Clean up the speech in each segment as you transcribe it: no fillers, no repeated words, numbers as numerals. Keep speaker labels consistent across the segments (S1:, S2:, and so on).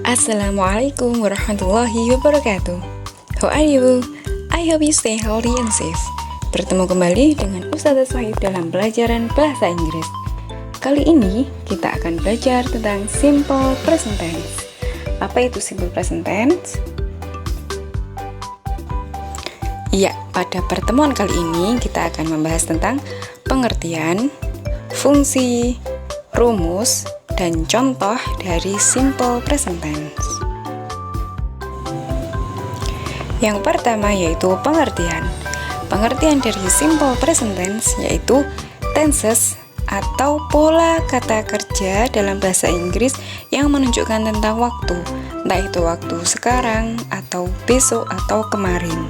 S1: Assalamualaikum warahmatullahi wabarakatuh. How are you? I hope you stay healthy and safe. Bertemu kembali dengan Ustazah Sohib dalam pelajaran bahasa Inggris. Kali ini kita akan belajar tentang simple present tense. Apa itu simple present tense? Ya, pada pertemuan kali ini kita akan membahas tentang pengertian, fungsi, rumus, dan contoh dari simple present tense. Yang pertama yaitu pengertian. Pengertian dari simple present tense yaitu tenses atau pola kata kerja dalam bahasa Inggris yang menunjukkan tentang waktu, entah itu waktu sekarang atau besok atau kemarin,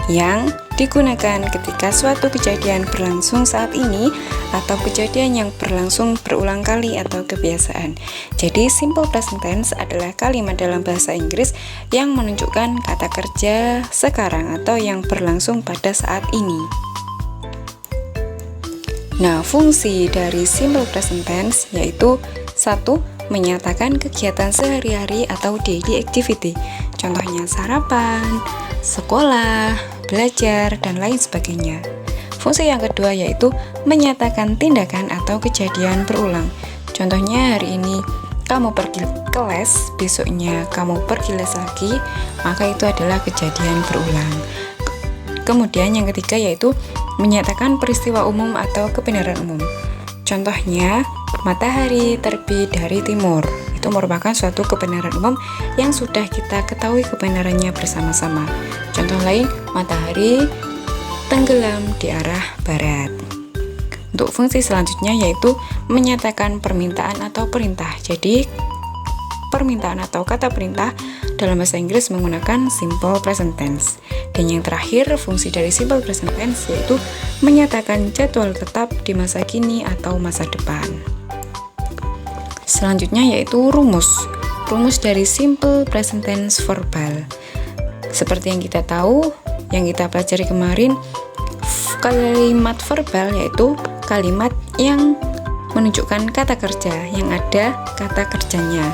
S1: yang digunakan ketika suatu kejadian berlangsung saat ini atau kejadian yang berlangsung berulang kali atau kebiasaan. Jadi simple present tense adalah kalimat dalam bahasa Inggris yang menunjukkan kata kerja sekarang atau yang berlangsung pada saat ini. Nah, fungsi dari simple present tense yaitu 1. Menyatakan kegiatan sehari-hari atau daily activity. Contohnya sarapan, sekolah, belajar, dan lain sebagainya. Fungsi yang kedua yaitu menyatakan tindakan atau kejadian berulang. Contohnya hari ini kamu pergi ke les, besoknya kamu pergi les lagi, maka itu adalah kejadian berulang. Kemudian yang ketiga yaitu menyatakan peristiwa umum atau kebenaran umum. Contohnya, matahari terbit dari timur. Itu merupakan suatu kebenaran umum yang sudah kita ketahui kebenarannya bersama-sama. Contoh lain, matahari tenggelam di arah barat. Untuk fungsi selanjutnya yaitu menyatakan permintaan atau perintah. Jadi, permintaan atau kata perintah dalam bahasa Inggris menggunakan simple present tense. Dan yang terakhir, fungsi dari simple present tense yaitu menyatakan jadwal tetap di masa kini atau masa depan. Selanjutnya yaitu rumus. Rumus dari simple present tense verbal. Seperti yang kita tahu, yang kita pelajari kemarin, kalimat verbal yaitu kalimat yang menunjukkan kata kerja, yang ada kata kerjanya.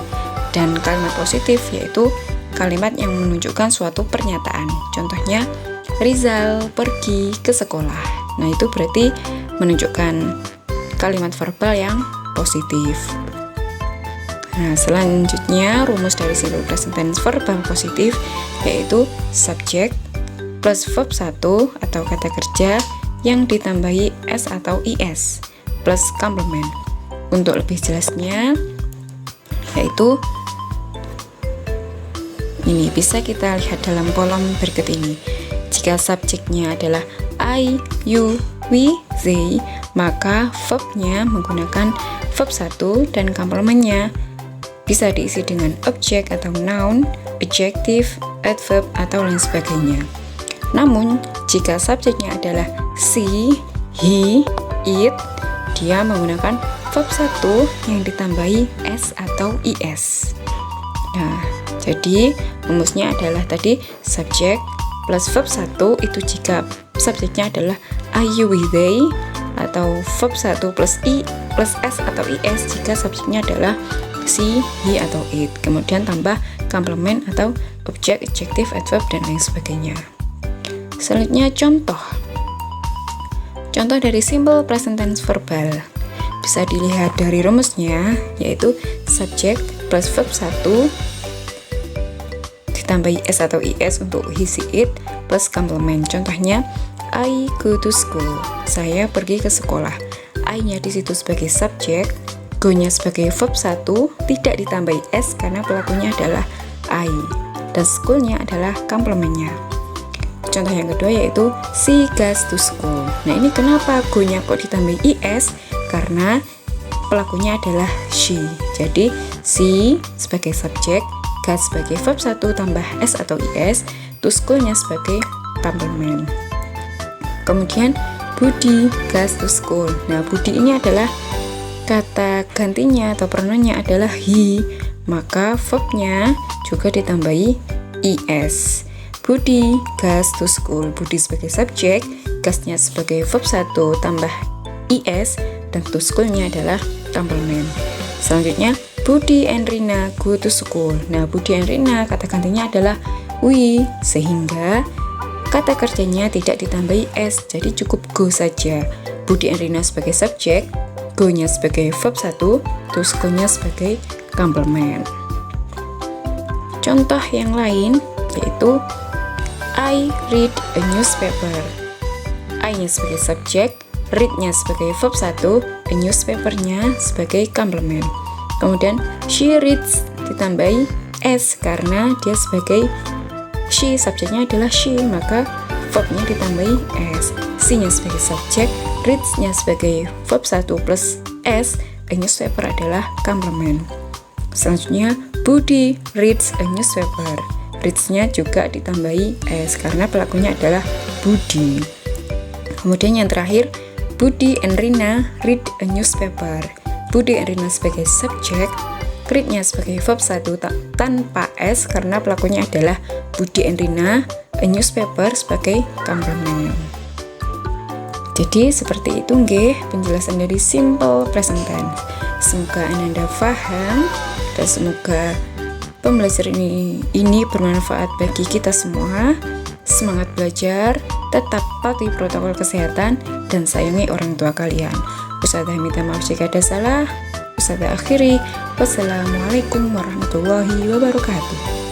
S1: Dan kalimat positif yaitu kalimat yang menunjukkan suatu pernyataan. Contohnya, Rizal pergi ke sekolah. Nah, itu berarti menunjukkan kalimat verbal yang positif. Nah, selanjutnya rumus dari simple present tense verbal positif yaitu subjek plus verb 1 atau kata kerja yang ditambahi s atau is plus complement. Untuk lebih jelasnya yaitu ini bisa kita lihat dalam kolom berikut ini. Jika subjeknya adalah I, you, we, they, maka verbnya menggunakan verb 1 dan komplementnya bisa diisi dengan objek atau noun, adjective, adverb, atau lain sebagainya. Namun, jika subjeknya adalah she, he, it, dia menggunakan verb 1 yang ditambahi s atau is. Nah, jadi rumusnya adalah tadi subjek plus verb 1 itu jika subjeknya adalah I, you, we, they, atau verb 1 plus i plus s atau is jika subjeknya adalah she, he, atau it. Kemudian tambah komplement atau objek, adjective, adverb, dan lain sebagainya. Selanjutnya contoh. Contoh dari simple present tense verbal bisa dilihat dari rumusnya yaitu subjek plus verb 1 ditambahi s atau is untuk he, she, it plus komplement. Contohnya I go to school. Saya pergi ke sekolah. I-nya di situ sebagai subjek, go-nya sebagai verb 1 tidak ditambahi s karena pelakunya adalah I dan school-nya adalah komplementnya. Contoh yang kedua yaitu she goes to school. Nah, ini kenapa go-nya kok ditambahi is? Karena pelakunya adalah she. Jadi she sebagai subjek, goes sebagai verb 1 tambah s atau is, to school-nya sebagai komplement. Kemudian Budi goes to school. Nah, Budi ini adalah kata gantinya atau pronounnya adalah he, maka verbnya juga ditambahi is. Budi goes to school. Budi sebagai subjek, goes-nya sebagai verb 1 tambah is, dan to school-nya adalah komplement. Selanjutnya Budi and Rina go to school. Nah, Budi and Rina kata gantinya adalah we, sehingga kata kerjanya tidak ditambahi s, jadi cukup go saja. Budi and Rina sebagai subjek, go-nya sebagai verb 1, terus go-nya sebagai complement. Contoh yang lain yaitu I read a newspaper. I-nya sebagai subjek, read-nya sebagai verb 1, a newspaper-nya sebagai complement. Kemudian she reads ditambahi s karena dia sebagai she, subjeknya adalah she, maka verb-nya ditambahi s. C-nya sebagai subjek, reads-nya sebagai verb 1 plus s, a newspaper adalah complement. Selanjutnya Budi reads a newspaper. Reads-nya juga ditambahi s karena pelakunya adalah Budi. Kemudian yang terakhir, Budi and Rina read a newspaper. Budi and Rina sebagai subjek, read-nya sebagai verb 1 tanpa s karena pelakunya adalah Budi and Rina, a newspaper sebagai complement. Jadi seperti itu nggih penjelasan dari simple present tense. Semoga Anda paham dan semoga pembelajaran ini bermanfaat bagi kita semua. Semangat belajar, tetap patuhi protokol kesehatan, dan sayangi orang tua kalian. Ustazah minta maaf jika ada salah. Ustazah akhiri. Wassalamualaikum warahmatullahi wabarakatuh.